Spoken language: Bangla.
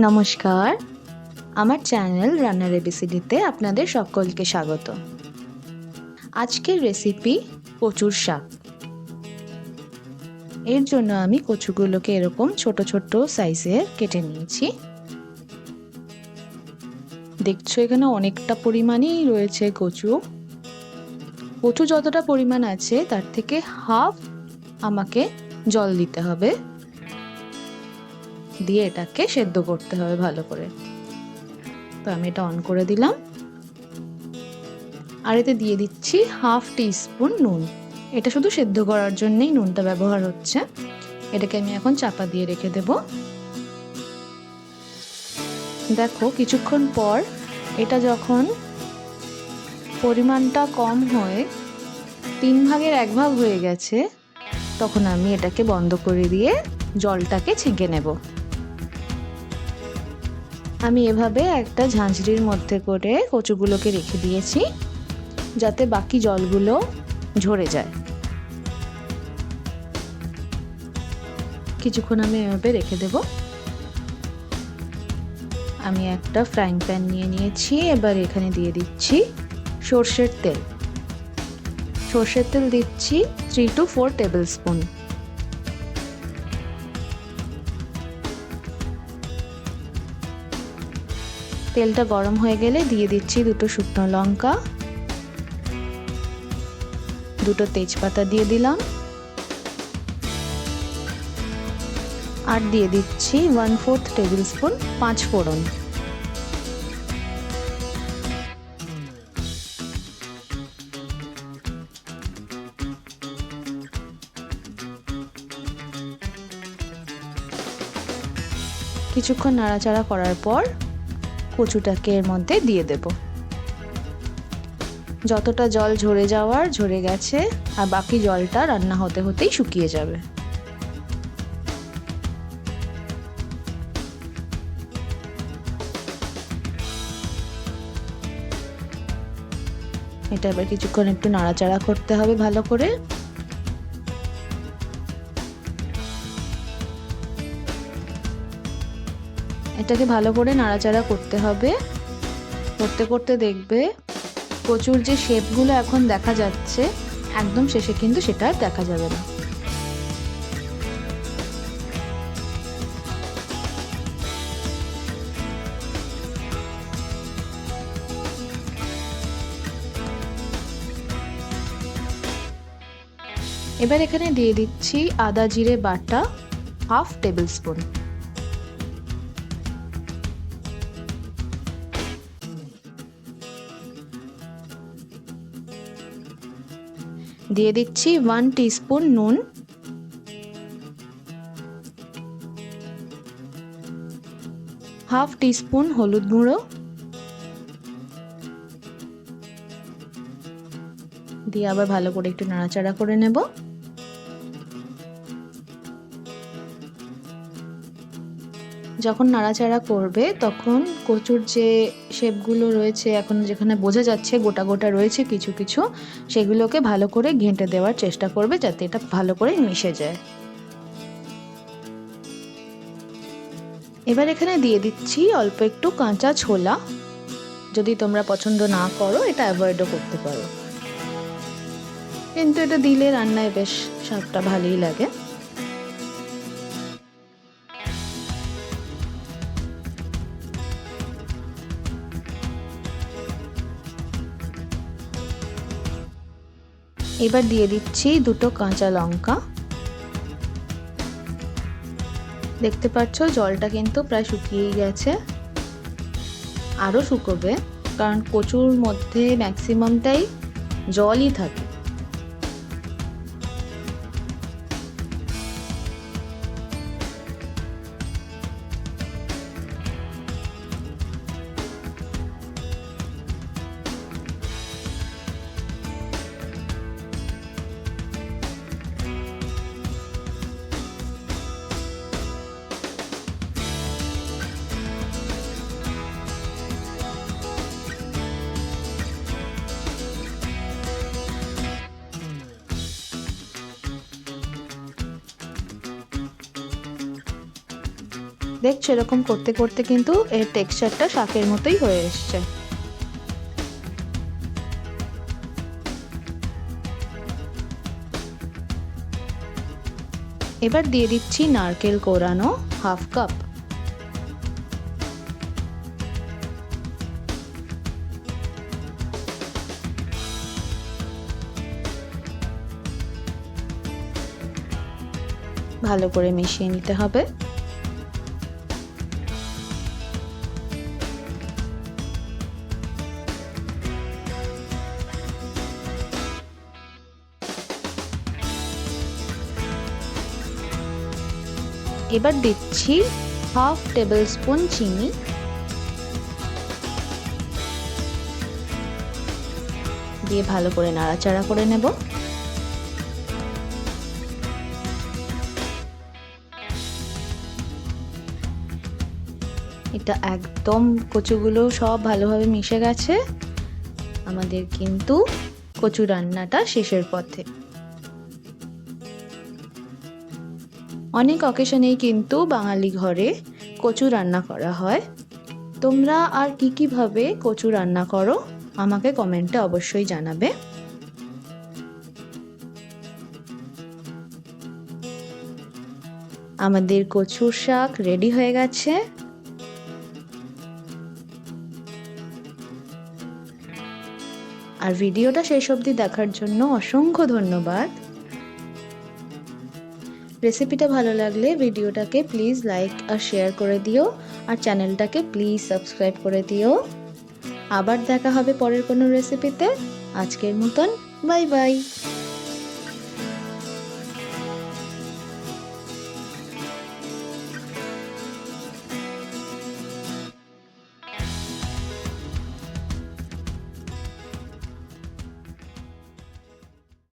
নমস্কার, আমার চ্যানেল রান্নার এবিসিডিতে আপনাদের সকলকে স্বাগত। আজকের রেসিপি কচুর শাক। এর জন্য আমি কচুগুলোকে এরকম ছোট ছোট সাইজের কেটে নিয়েছি। দেখছো এখানে অনেকটা পরিমাণেই রয়েছে কচু। কচু যতটা পরিমাণ আছে তার থেকে হাফ আমাকে জল দিতে হবে, দিয়ে এটাকে সেদ্ধ করতে হবে ভালো করে। তো আমি এটা অন করে দিলাম, আর এতে দিয়ে দিচ্ছি হাফ টিস্পুন নুন। এটা শুধু সেদ্ধ করার জন্যই নুনটা ব্যবহার হচ্ছে। এটাকে আমি এখন চাপা দিয়ে রেখে দেব। দেখো কিছুক্ষণ পর এটা যখন পরিমাণটা কম হয়ে 1/3 হয়ে গেছে, তখন আমি এটাকে বন্ধ করে দিয়ে জলটাকে ছেঁকে নেব। আমি এভাবে একটা ঝাঁঝরির মধ্যে করে কচুগুলোকে রেখে দিয়েছি, যাতে বাকি জলগুলো ঝরে যায়। কিছুক্ষণ আমি এভাবে রেখে দেব। আমি একটা ফ্রাইং প্যান নিয়ে নিয়েছি। এবার এখানে দিয়ে দিচ্ছি সর্ষের তেল। সর্ষের তেল দিচ্ছি 3 to 4 টেবিল স্পুন। তেলটা গরম হয়ে গেলে দিয়ে দিচ্ছি 2 শুকনো লঙ্কা, 2 তেজপাতা দিয়ে দিলাম, আর দিয়ে দিচ্ছি 1/4 টেবিল স্পুন 5 ফোড়ন। কিছুক্ষণ নাড়াচাড়া করার পর কচুটাকে এর মধ্যে দিয়ে দেব। যতটা জল ঝরে যাওয়ার ঝরে গেছে, আর বাকি জলটা রান্না হতে হতেই শুকিয়ে যাবে। এটা এবার কিছুক্ষণ একটু নাড়াচাড়া করতে হবে ভালো করে। এটাকে ভালো করে নাড়াচাড়া করতে হবে। করতে করতে দেখবে কচুর যে শেপগুলো এখন দেখা যাচ্ছে, একদম শেষে কিন্তু সেটা আর দেখা যাবে না। এবার এখানে দিয়ে দিচ্ছি আদা জিরে বাটা হাফ টেবিল স্পুন। দিয়ে দিচ্ছি 1 টিস্পুন নুন, হাফ টিস্পুন হলুদ গুঁড়ো, দিয়ে আবার ভালো করে একটু নাড়াচাড়া করে নেব। যখন নাড়াচাড়া করবে তখন কচুর যে শেপগুলো রয়েছে, এখন যেখানে বোঝা যাচ্ছে গোটা গোটা রয়েছে কিছু কিছু, সেগুলোকে ভালো করে ঘেঁটে দেওয়ার চেষ্টা করবে, যাতে এটা ভালো করে মিশে যায়। এবার এখানে দিয়ে দিচ্ছি অল্প একটু কাঁচা ছোলা। যদি তোমরা পছন্দ না করো এটা অ্যাভয়েডও করতে পারো, কিন্তু এটা দিলে রান্নায় বেশ স্বাদটা ভালোই লাগে। এবার দিয়ে দিচ্ছি 2 কাঁচা লঙ্কা। দেখতে পাচ্ছ জলটা কিন্তু প্রায় শুকিয়েই গেছে, আরও শুকোবে, কারণ কচুর মধ্যে ম্যাক্সিমামটাই জলই থাকে। দেখছো এরকম করতে করতে কিন্তু এর টেক্সচারটা শাকের মতোই হয়ে এসছে। এবার দিয়ে দিচ্ছি নারকেল কোরানো হাফ কাপ। ভালো করে মিশিয়ে নিতে হবে। এবার দিচ্ছি হাফ টেবিল স্পুন চিনি, দিয়ে ভালো করে নাড়াচাড়া করে নেব। এটা একদম কচুগুলো সব ভালোভাবে মিশে গেছে। আমাদের কিন্তু কচু রান্নাটা শেষের পথে। অনেক অকেশনেই কিন্তু বাঙালি ঘরে কচু রান্না করা হয়। তোমরা আর কি ভাবে কচু রান্না করো আমাকে কমেন্টে অবশ্যই জানাবে। আমাদের কচুর শাক রেডি হয়ে গেছে। আর ভিডিওটা শেষ অবধি দেখার জন্য অসংখ্য ধন্যবাদ। রেসিপিটা ভালো লাগলে ভিডিওটাকে প্লিজ লাইক আর শেয়ার করে দিও, আর চ্যানেলটাকে প্লিজ সাবস্ক্রাইব করে দিও। আবার দেখা হবে পরের কোনো রেসিপিতে। আজকের মতন বাই বাই।